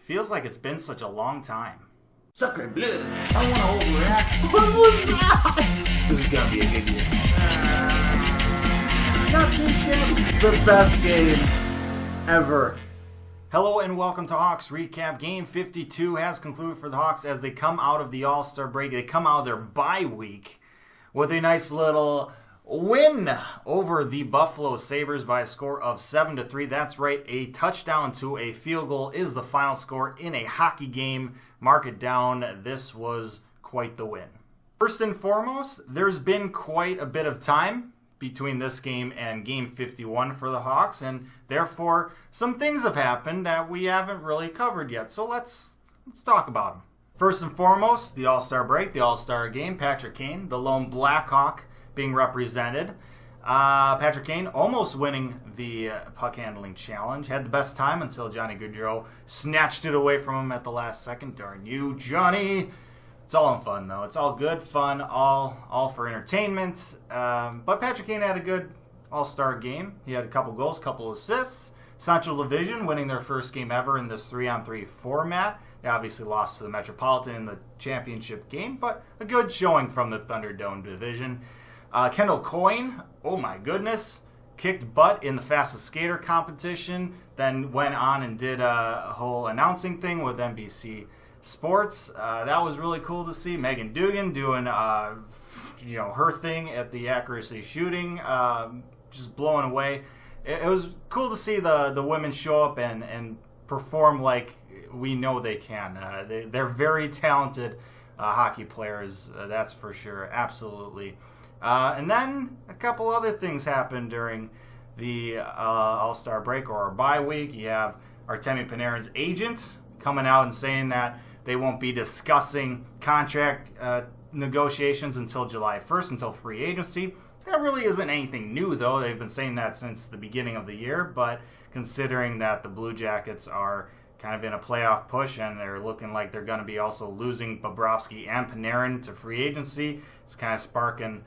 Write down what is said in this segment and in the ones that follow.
Feels like it's been such a long time. Sucker blue. I don't want to overreact. What was that? This is going to be a good year. Not too shabby. The best game ever. Hello and welcome to Hawks Recap. Game 52 has concluded for the Hawks as they come out of the All-Star break. They come out of their bye week with a nice little win over the Buffalo Sabres by a score of 7-3. That's right, a touchdown to a field goal is the final score in a hockey game. Mark it down. This was quite the win. First and foremost, there's been quite a bit of time between this game and game 51 for the Hawks, and therefore some things have happened that we haven't really covered yet. So let's talk about them. First and foremost, the All-Star break, the All-Star game. Patrick Kane, the lone Blackhawk, being represented. Patrick Kane almost winning the puck handling challenge. Had the best time until Johnny Gaudreau snatched it away from him at the last second. Darn you, Johnny. It's all in fun, though. It's all good fun, all for entertainment. But Patrick Kane had a good All-Star game. He had a couple goals, couple assists. Central Division winning their first game ever in this 3-on-3 format. They obviously lost to the Metropolitan in the championship game, but a good showing from the Thunderdome division. Kendall Coyne, oh my goodness, kicked butt in the fastest skater competition, then went on and did a whole announcing thing with NBC Sports. That was really cool to see. Megan Dugan doing her thing at the accuracy shooting, just blowing away. It was cool to see the women show up and perform like we know they can. They're very talented hockey players, that's for sure, absolutely. And then a couple other things happened during the All-Star break or bye week. You have Artemi Panarin's agent coming out and saying that they won't be discussing contract negotiations until July 1st, until free agency. That really isn't anything new, though. They've been saying that since the beginning of the year. But considering that the Blue Jackets are kind of in a playoff push and they're looking like they're going to be also losing Bobrovsky and Panarin to free agency, it's kind of sparking,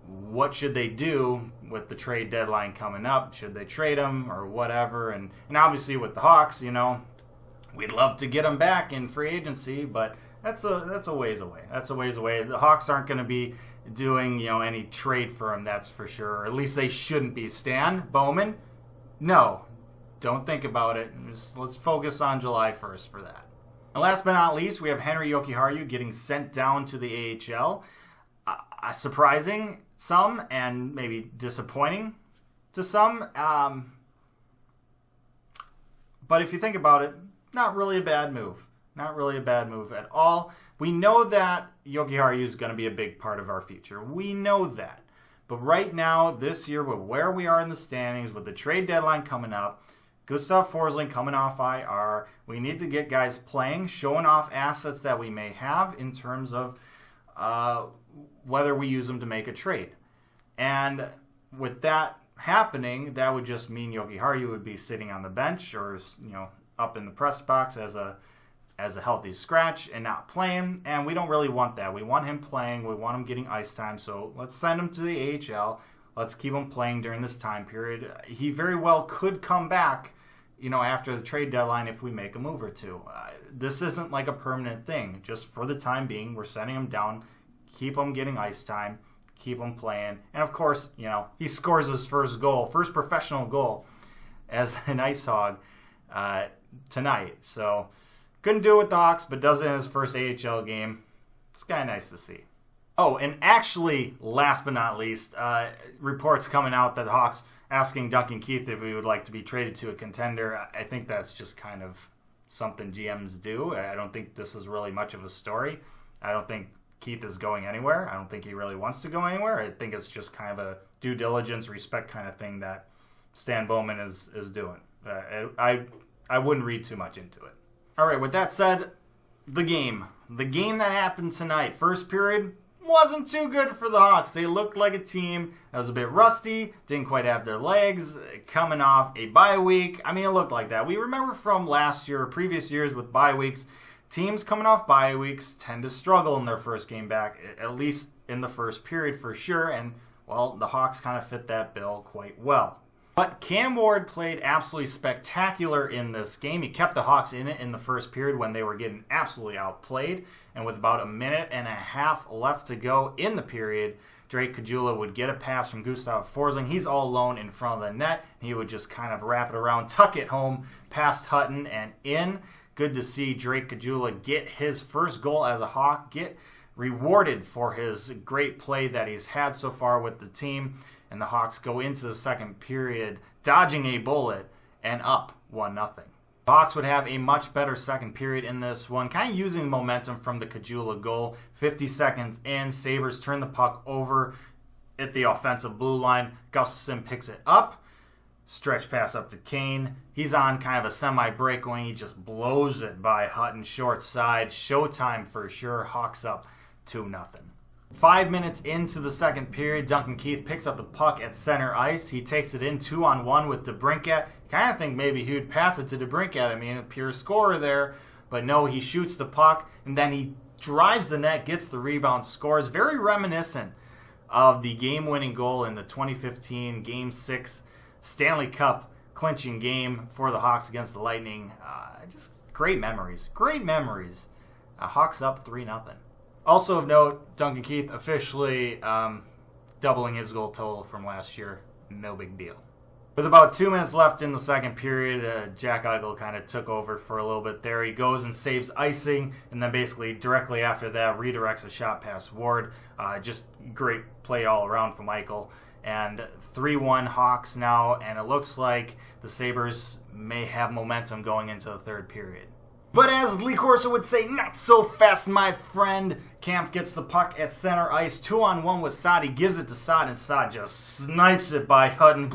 what should they do with the trade deadline coming up? Should they trade them or whatever? And obviously with the Hawks, we'd love to get them back in free agency, but that's a ways away. That's a ways away. The Hawks aren't going to be doing, any trade for them, that's for sure. Or at least they shouldn't be. Stan Bowman? No. Don't think about it. Let's focus on July 1st for that. And last but not least, we have Henri Jokiharju getting sent down to the AHL. Surprising some and maybe disappointing to some. But if you think about it, not really a bad move. Not really a bad move at all. We know that Jokiharju is going to be a big part of our future. We know that. But right now, this year, with where we are in the standings, with the trade deadline coming up, Gustav Forsling coming off IR, we need to get guys playing, showing off assets that we may have in terms of whether we use them to make a trade. And with that happening, that would just mean Jokiharju would be sitting on the bench or up in the press box as a healthy scratch and not playing. And we don't really want that. We want him playing. We want him getting ice time. So let's send him to the AHL. Let's keep him playing during this time period. He very well could come back, after the trade deadline if we make a move or two. This isn't like a permanent thing. Just for the time being, we're sending him down. Keep him getting ice time. Keep him playing. And of course, he scores his first professional goal as an Ice Hog tonight. So couldn't do it with the Hawks, but does it in his first AHL game. It's kind of nice to see. Oh, and actually, last but not least, reports coming out that the Hawks asking Duncan Keith if he would like to be traded to a contender. I think that's just kind of something GMs do. I don't think this is really much of a story. I don't think Keith is going anywhere. I don't think he really wants to go anywhere. I think it's just kind of a due diligence, respect kind of thing that Stan Bowman is doing. I wouldn't read too much into it. All right, with that said, the game that happened tonight, first period, wasn't too good for the Hawks. They looked like a team that was a bit rusty, didn't quite have their legs, coming off a bye week. I mean, it looked like that. We remember from last year, previous years with bye weeks, teams coming off bye weeks tend to struggle in their first game back, at least in the first period for sure. And, well, the Hawks kind of fit that bill quite well. But Cam Ward played absolutely spectacular in this game. He kept the Hawks in it in the first period when they were getting absolutely outplayed. And with about a minute and a half left to go in the period, Drake Caggiula would get a pass from Gustav Forsling. He's all alone in front of the net. He would just kind of wrap it around, tuck it home, past Hutton and in. Good to see Drake Caggiula get his first goal as a Hawk, get rewarded for his great play that he's had so far with the team. And the Hawks go into the second period dodging a bullet and up 1-0. The Hawks would have a much better second period in this one, kind of using momentum from the Caggiula goal. 50 seconds in, Sabres turn the puck over at the offensive blue line. Gustafsson picks it up, stretch pass up to Kane. He's on kind of a semi-breakaway. He just blows it by Hutton short side. Showtime for sure. Hawks up 2-0. 5 minutes into the second period, Duncan Keith picks up the puck at center ice. He takes it in 2-on-1 with DeBrincat. Kind of think maybe he would pass it to DeBrincat. I mean, a pure scorer there. But no, he shoots the puck, and then he drives the net, gets the rebound, scores. Very reminiscent of the game-winning goal in the 2015 Game 6 Stanley Cup clinching game for the Hawks against the Lightning. Just great memories. Great memories. Hawks up 3-0. Also of note, Duncan Keith officially doubling his goal total from last year. No big deal. With about 2 minutes left in the second period, Jack Eichel kind of took over for a little bit there. He goes and saves icing, and then basically directly after that redirects a shot past Ward. Just great play all around from Eichel. And 3-1 Hawks now, and it looks like the Sabres may have momentum going into the third period. But as Lee Corso would say, not so fast, my friend. Kampf gets the puck at center ice. 2-on-1 with Saad. He gives it to Saad, and Saad just snipes it by Hutton.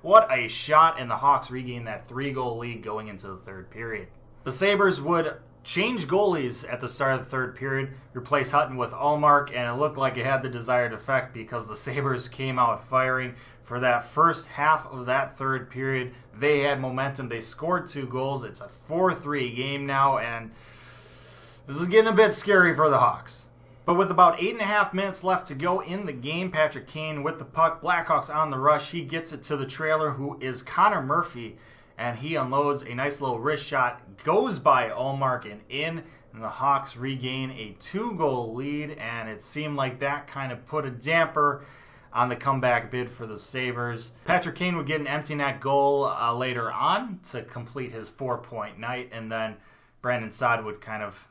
What a shot, and the Hawks regain that 3-goal lead going into the third period. The Sabres would change goalies at the start of the third period, replace Hutton with Ullmark, and it looked like it had the desired effect because the Sabres came out firing. For that first half of that third period, they had momentum. They scored 2 goals. It's a 4-3 game now, and this is getting a bit scary for the Hawks. But with about 8.5 minutes left to go in the game, Patrick Kane with the puck. Blackhawks on the rush. He gets it to the trailer, who is Connor Murphy, and he unloads a nice little wrist shot. Goes by Ullmark and in, and the Hawks regain a 2-goal lead, and it seemed like that kind of put a damper on the comeback bid for the Sabres. Patrick Kane would get an empty net goal later on to complete his 4-point night, and then Brandon Saad would kind of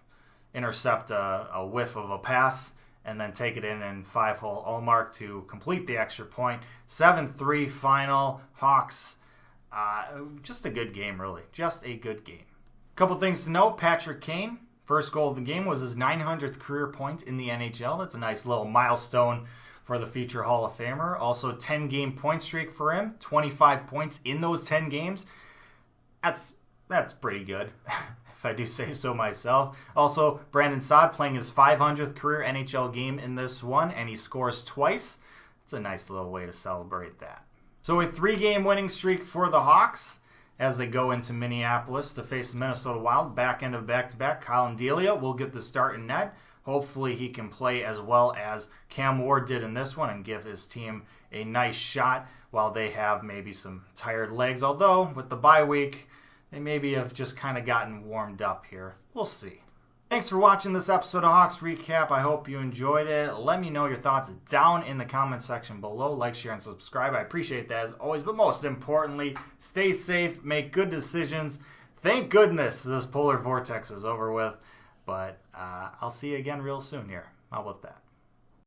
intercept a whiff of a pass and then take it in and 5-hole Ullmark to complete the extra point. 7-3 final. Hawks, just a good game, really. Just a good game. Couple things to note. Patrick Kane, first goal of the game was his 900th career point in the NHL. That's a nice little milestone for the future Hall of Famer. Also, 10-game point streak for him. 25 points in those 10 games. That's pretty good, if I do say so myself. Also, Brandon Saad playing his 500th career NHL game in this one, and he scores twice. It's a nice little way to celebrate that. So a 3-game winning streak for the Hawks as they go into Minneapolis to face the Minnesota Wild. Back end of back-to-back. Colin Delia will get the start in net. Hopefully he can play as well as Cam Ward did in this one and give his team a nice shot while they have maybe some tired legs. Although, with the bye week, they maybe have just kind of gotten warmed up here. We'll see. Thanks for watching this episode of Hawks Recap. I hope you enjoyed it. Let me know your thoughts down in the comment section below. Like, share, and subscribe. I appreciate that as always. But most importantly, stay safe, make good decisions. Thank goodness this polar vortex is over with. But I'll see you again real soon here. How about that?